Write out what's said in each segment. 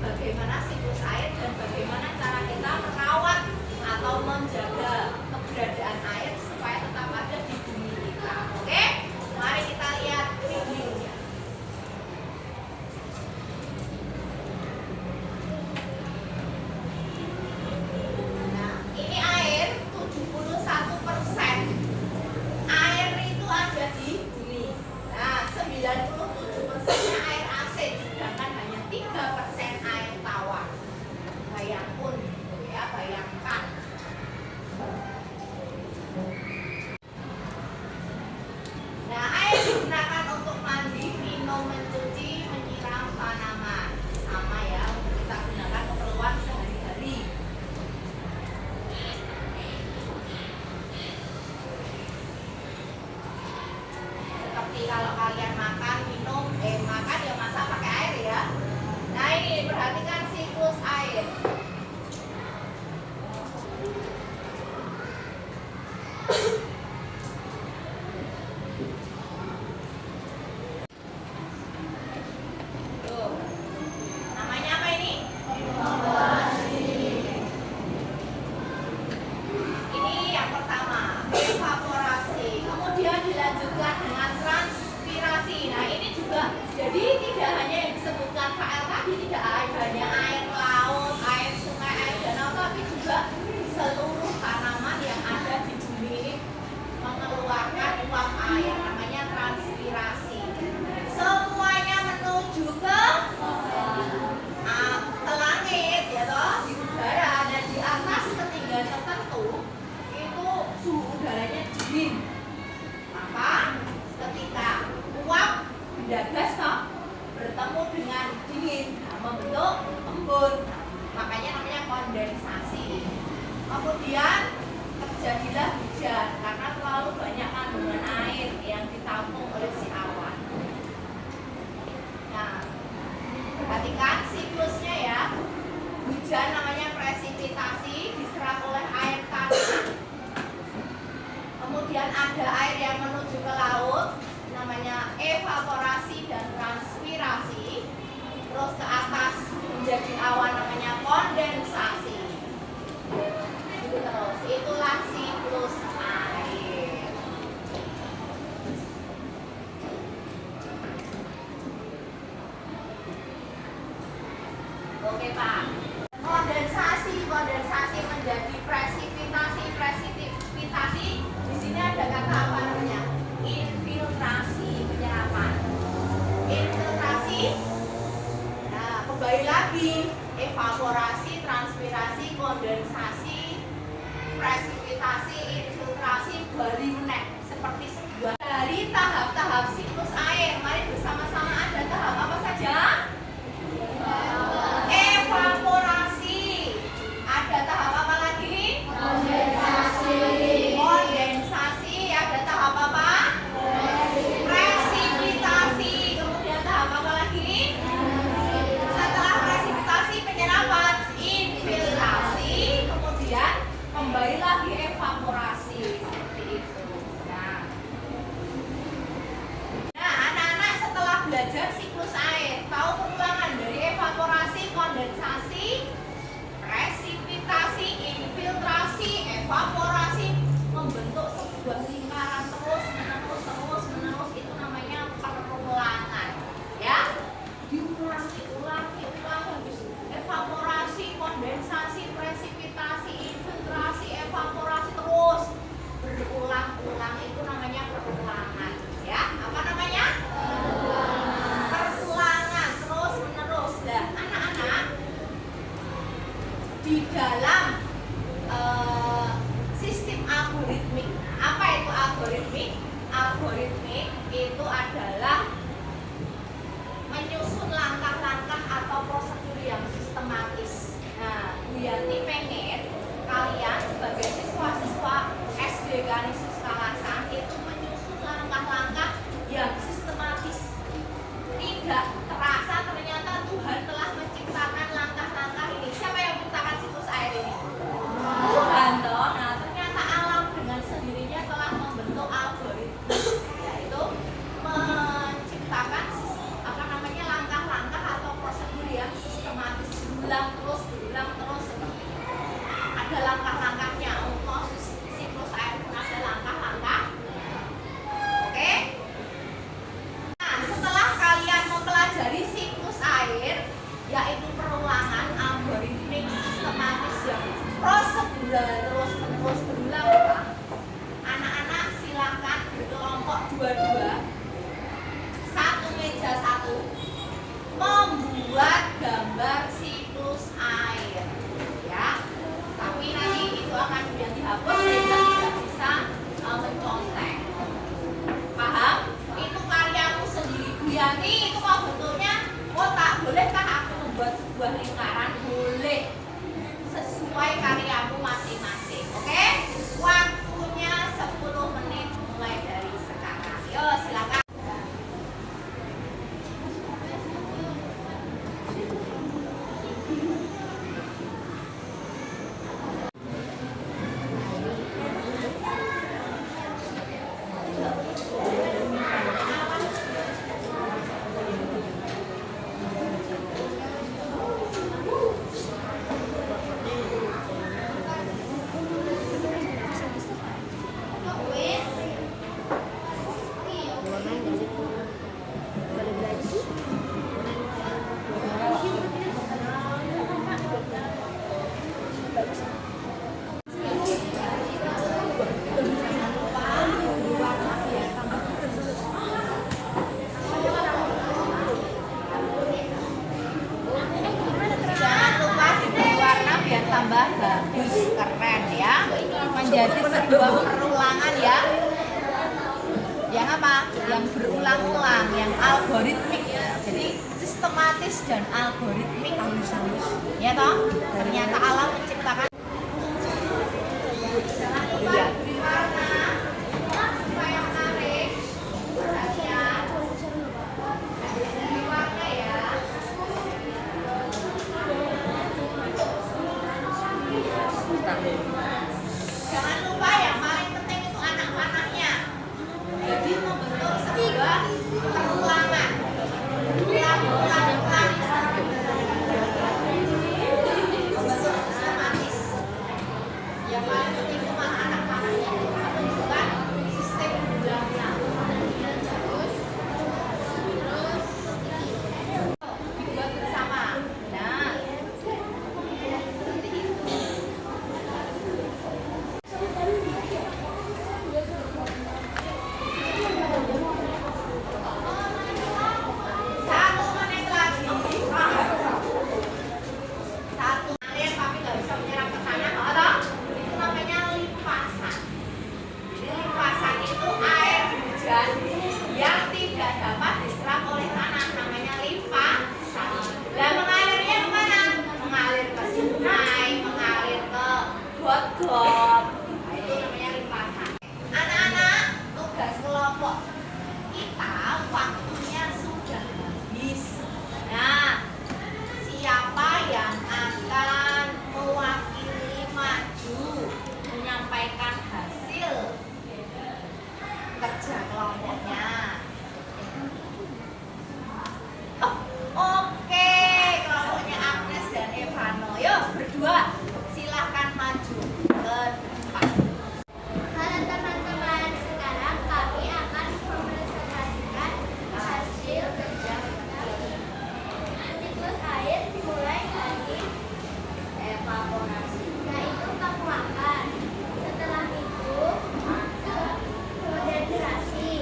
bagaimana siklus air dan bagaimana cara kita merawat atau menjaga keberadaan air supaya tetap ada di bumi kita. Oke, mari kita lihat videonya. Nah, ini air 71%. Air itu ada di bumi. Nah, 97%-nya air asin, sedangkan hanya 3% air tawar. Bayangkan, ya, bayangkan. Nah, air digunakan untuk mandi, minum, mencuci, menyiram tanaman. Sama ya, untuk kita gunakan keperluan sehari-hari. Seperti kalau kalian makan, minum, makan ya masak pakai air ya. Nah, ini perhatikan siklus air. Tuh. Namanya apa ini? Ini yang pertama, evaporasi. Kemudian dilanjutkan dengan transpirasi. Nah, ini juga jadi tidak hanya yang disebutkan KL tadi, tidak hanya air laut, air sungai, air danau, tapi juga seluruh tanaman yang ada di bumi ini mengeluarkan uap air, namanya transpirasi. Semuanya menuju ke langit, ya toh, di udara, dan di atas ketinggian tertentu itu suhu udaranya dingin. Maka ketika uap benda gas toh bertemu dengan dingin, nah, membentuk embun. Makanya namanya kondensasi. Kemudian terjadilah hujan karena terlalu banyak kandungan air yang ditampung oleh si awan. Nah, perhatikan siklusnya ya. Hujan namanya presipitasi, diserap oleh air tanah. Kemudian ada air yang menuju ke laut, namanya evaporasi dan transpirasi. Terus ke atas menjadi awan, namanya kondensasi. Itu terus, itulah siklus air. Oke Pak. Kondensasi menjadi presipitasi. Presipitasi di sini ada kata apa namanya? Infiltrasi, penyerapan. Infiltrasi. Nah, kembali lagi, evaporasi, transpirasi, kondensasi, presipitasi, infiltrasi, bali meneh seperti sebuah dari tahap-tahap siklus air. Mari bersama-sama, ada tahap apa saja? Evaporasi. Ada tahap apa lagi? Kondensasi. Ada tahap apa? Presipitasi. Kemudian tahap apa lagi? Setelah presipitasi, penyerapan, infiltrasi. Kemudian kembali lagi evaporasi. Seperti itu. Nah, anak-anak setelah belajar siklus air, tahu pengulangan dari evaporasi, kondensasi, presipitasi, infiltrasi, evaporasi, membentuk sebuah lingkaran terus menerus, itu namanya perulangan. Ya, diulang habis evaporasi, kondensasi, presipitasi, infiltrasi, evaporasi, terus berulang-ulang, itu namanya perulangan. Ya, apa namanya? Perulangan terus menerus. Nah, anak-anak, di dalam sistem algoritmik. Apa itu algoritmik? Algoritmik itu adalah menyusun langkah-langkah atau prosedur yang sistematis. Nah, Bu Yanti pengen kalian sebagai siswa-siswa SD Kanisius Kalasan itu menyusun langkah-langkah yang sistematis. Tidak terasa ternyata Tuhan telah menciptakan langkah-langkah ini. Siapa yang menciptakan siklus air ini? Tuhan toh. Nah, ternyata alam dengan sendirinya telah membentuk algoritma, yaitu berulang terus seperti itu. Ada langkah-langkahnya. Untuk siklus air pun ada langkah-langkah. Oke? Nah, setelah kalian mempelajari siklus air, yaitu perulangan algoritmik sistematis yang prosedural terus-menerus berulang-ulang, anak-anak silakan berkelompok 2-2, satu meja satu, membuat gambar siklus air, ya. Tapi nanti itu akan kemudian dihapus sehingga tidak bisa mencontek. Paham? Itu karyamu sendiri. Bianti itu kalau bentuknya kotak, bolehkah aku membuat sebuah lingkaran? Boleh, sesuai karyamu masing-masing. Oke? Waktunya 10 menit mulai dari sekarang. Yo, silakan. Tambah bagus, keren ya, menjadi sebuah perulangan ya, yang apa? Yang berulang-ulang, yang algoritmik ya. Jadi sistematis dan algoritmik halus-halus, ya toh? Ternyata alam menciptakan. Jangan lupa beri warna supaya menarik perhatian. Beri warna ya. Jangan lupa yang paling penting itu anak panahnya. Jadi membentuk sebuah perulangan. Ulang. Sistematis. Yang paling penting itu anak panahnya. Menunjukkan sistem berulang-ulang. Terus dibuat bersama. Nah, seperti itu. Satu menit lagi. Satu menit tapi nggak bisa menyerap ke sana. Atau itu namanya limpasan. Jadi limpasan itu air hujan yang tidak dapat diserap oleh tanah, namanya limpasan. Dan mengalirnya kemana? Mengalir ke sungai, mengalir ke got-got. Nah, itu namanya limpasan. Anak-anak, tugas kelompok kita waktunya sudah habis. Nah, siapa yang akan mewakili maju menyampaikan hasil kerja kelompoknya? Oh, oke, kelompoknya Agnes dan Evano. Yuk, berdua silahkan maju ke depan. Halo teman-teman, sekarang kami akan mempresentasikan hasil kerja kami. Siklus air dimulai dari evaporasi, yaitu penguapan. Setelah itu ada kondensasi.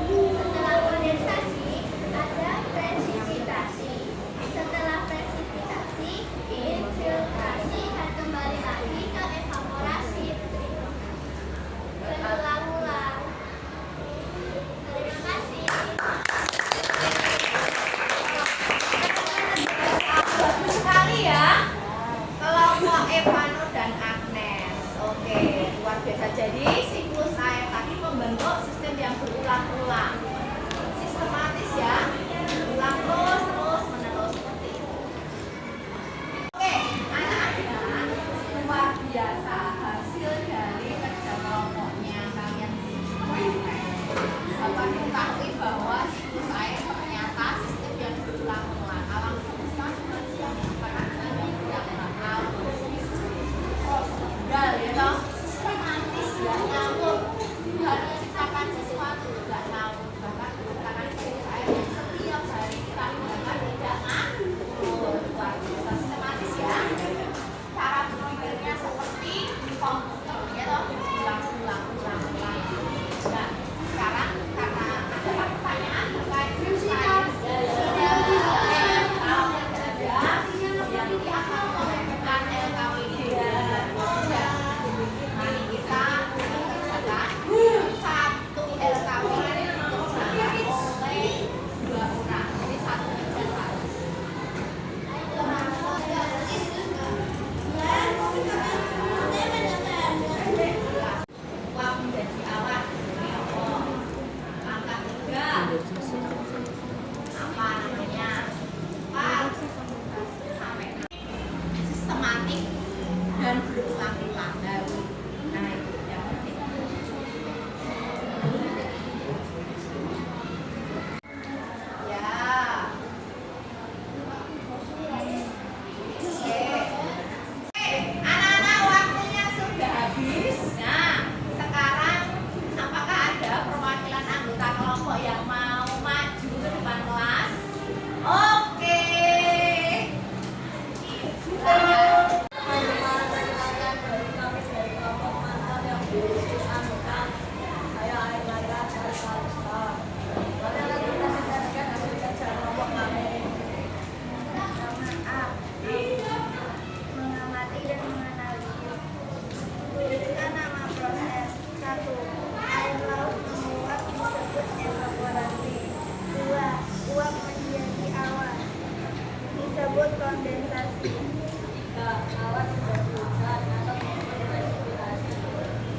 Setelah kondensasi ada presipitasi. Setelah presipitasi infiltrasi baru. Nah, itu yang penting. Ya. Oke, anak-anak, waktunya sudah habis. Nah, sekarang apakah ada perwakilan anggota kelompok yang mau maju ke depan kelas? Oke. Silakan. Teman-teman, perkenalkan dari kami dari kelompok mantap yang berisi anggota saya Airlangga dari Kalista. Mari kita presentasikan hasil kerja kelompok kami. Nama A. Mengamati dan menganalisis. Tuliskan nama proses. 1. Air laut menguap disebut evaporasi. 2. Uap menjadi awan disebut kondensasi. 3. Awan menjadi hujan atau presipitasasi.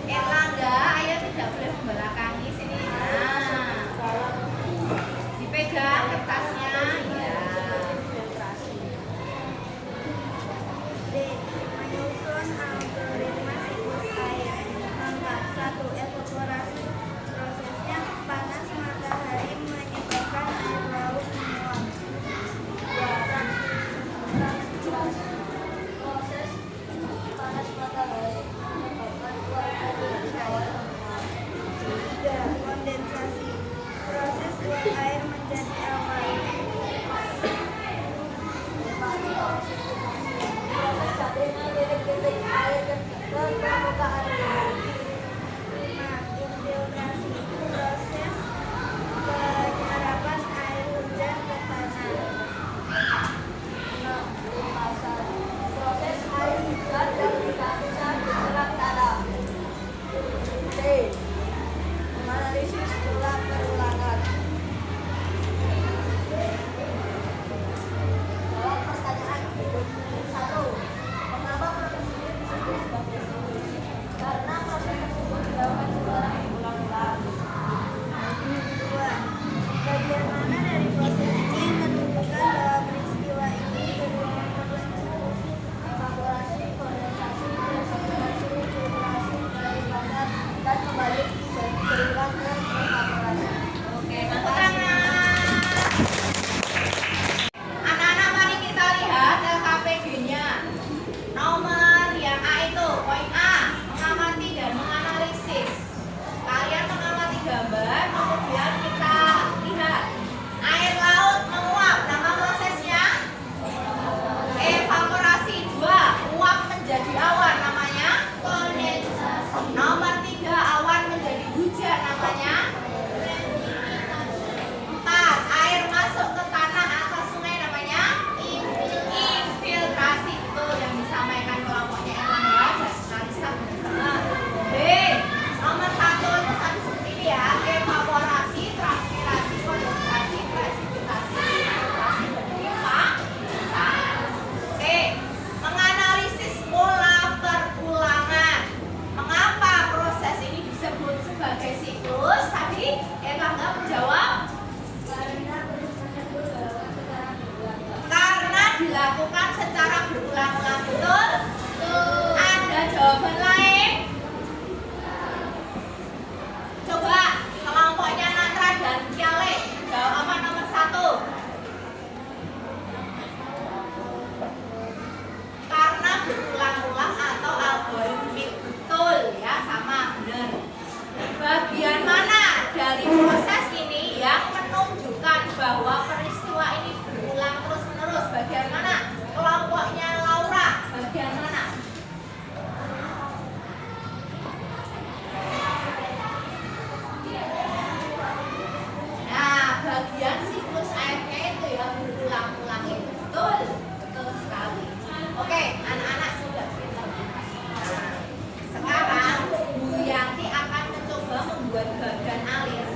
Erlangga, ayo tidak boleh membelakangi sini. Nah, dipegang kertasnya. Ya. D. Menyusun algoritma siklus air. Lengkap. 1. Evaporasi. Prosesnya panas matahari menyebabkan air laut menguap. 2. Transpirasi. Proses panas matahari menyebabkan uap menjadi awan menguap. 3. Kondensasi. Proses uap air menjadi awan. Proses jatuhnya titik-titik air ke permukaan laut. 5. Infiltrasi. Proses penyerapan air hujan ke tanah. 6. Limpasan. Proses air hujan yang tidak bisa diserap tanah. C. Menganalisis ulang-perulangan. Jawab pertanyaan berikut. 1. Mengapa proses ini disebut sebagai siklus? Karena proses tersebut dilakukan secara berulang-ulang. 2. Bagian mana dari proses ini menunjukkan bahwa peristiwa ini berulang terus menerus? Evaporasi, kondensasi, presipitasi, filtrasi, pelimpasan, dan kembali berulang ke evaporasi. Oke, tepuk tangan. Anak-anak, mari kita lihat LKPD-nya. Nomor yang A itu, poin A, mengamati dan menganalisis. Kalian mengamati gambar, kemudian kita lihat air laut menguap. Nama prosesnya evaporasi. 2. Uap menjadi awan, namanya kondensasi. Nomor 3, awan menjadi hujan, namanya 4. Air masuk ke tanah atau sungai, namanya infiltrasi. Itu yang disampaikan kelompoknya Erlangga dan Kalista. B. Nomor 1 itu tadi seperti ini ya. Evaporasi, transpirasi, kondensasi, presipitasi, filtrasi, pelimpasan. C. Menganalisis pola perulangan. Mengapa proses ini disebut sebagai siklus? Tadi Erlangga menjawab karena dilakukan secara berulang-ulang. Betul? Ada jawaban lain? Coba kelompoknya Natra dan Kiale jawab apa nomor 1? Karena berulang-ulang atau algoritmik. Betul ya, sama benar. Bagian mana dari proses ini yang menunjukkan bahwa peristiwa ini berulang terus-menerus? Bagian mana? Kelompoknya Laura, bagian mana? Nah, bagian siklus airnya itu ya berulang-ulang itu. Betul? Betul sekali. Oke, anak-anak sudah pintar. Nah, sekarang Bu Yanti akan mencoba membuat bagan alir.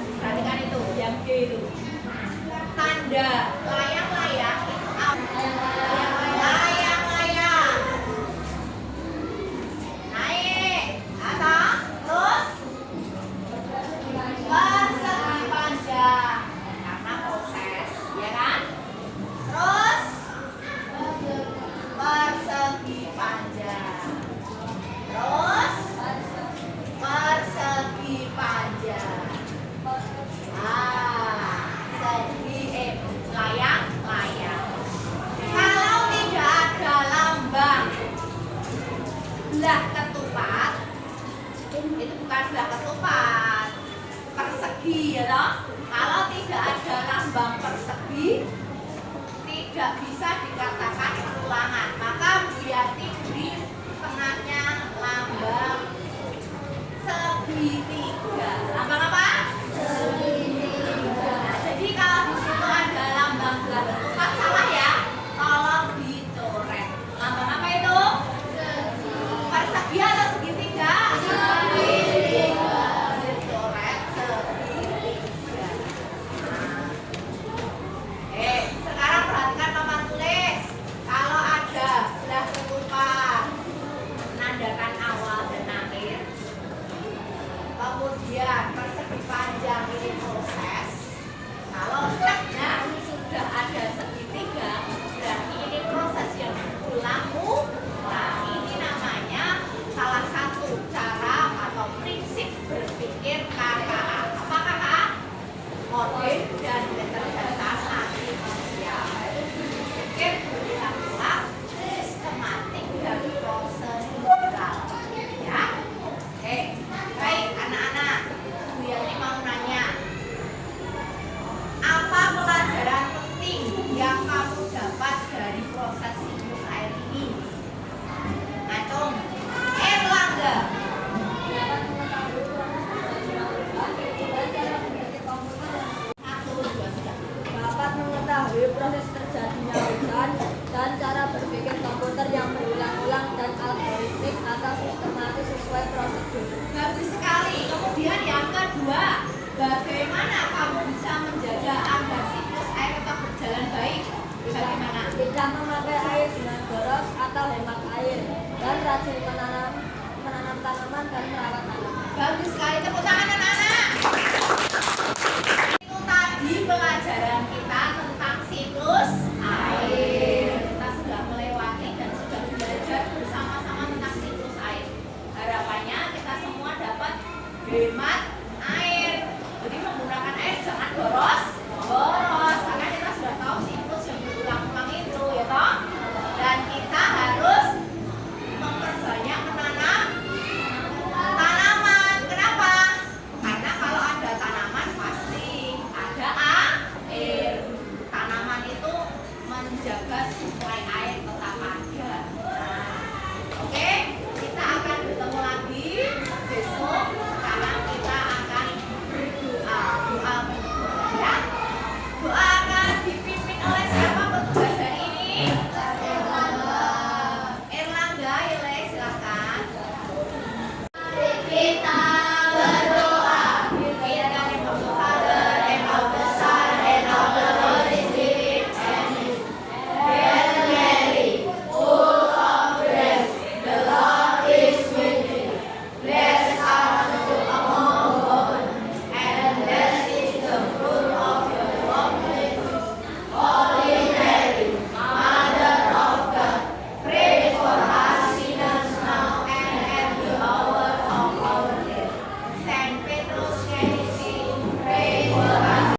belah ketupat itu bukan belah ketupat persegi ya toh. Kalau tidak ada lambang persegi tidak bisa dikatakan ulangan. Maka Bu Yati beri tengahnya lambang segitiga. Lambang apa? Segitiga. Nah, jadi kalau di situ ada lambang belah ketupat salah ya. Tolong dicoret. Lambang apa itu? Persegi atau segitiga? Segitiga. Dicoret segitiga. Sekarang perhatikan papan tulis. Kalau ada belah ketupat menandakan awal dan akhir, kemudian persegi panjang ini proses. Kalau ceknya sudah ada segitiga, berarti ini proses yang ulang-ulang. Ini namanya salah satu cara atau prinsip berpikir KKA. Apa KKA? Motif dan kecerdasan manusia. Itu berpikir berulang-ulang, sistematik dan prosedural. Ya, oke, baik anak-anak. Bu Yani mau nanya, apa pelajaran penting yang kamu dapat dari proses siklus air ini? Acung, Erlangga. Satu, dua, tiga. Dapat mengetahui proses terjadinya hujan dan cara berpikir komputer yang berulang-ulang dan algoritmik atau sistematis sesuai prosedur. Bagus sekali. Kemudian yang kedua, bagaimana kamu bisa menjaga agar siklus air tetap berjalan baik? Bagaimana? Tidak memakai air dengan boros atau hemat air dan rajin menanam tanaman dan merawat tanaman. Bagus sekali. Tepuk tangan anak-anak. Itu tadi pelajaran kita tentang siklus air. Kita sudah melewati dan sudah belajar bersama-sama tentang siklus air. Harapannya kita semua dapat hemat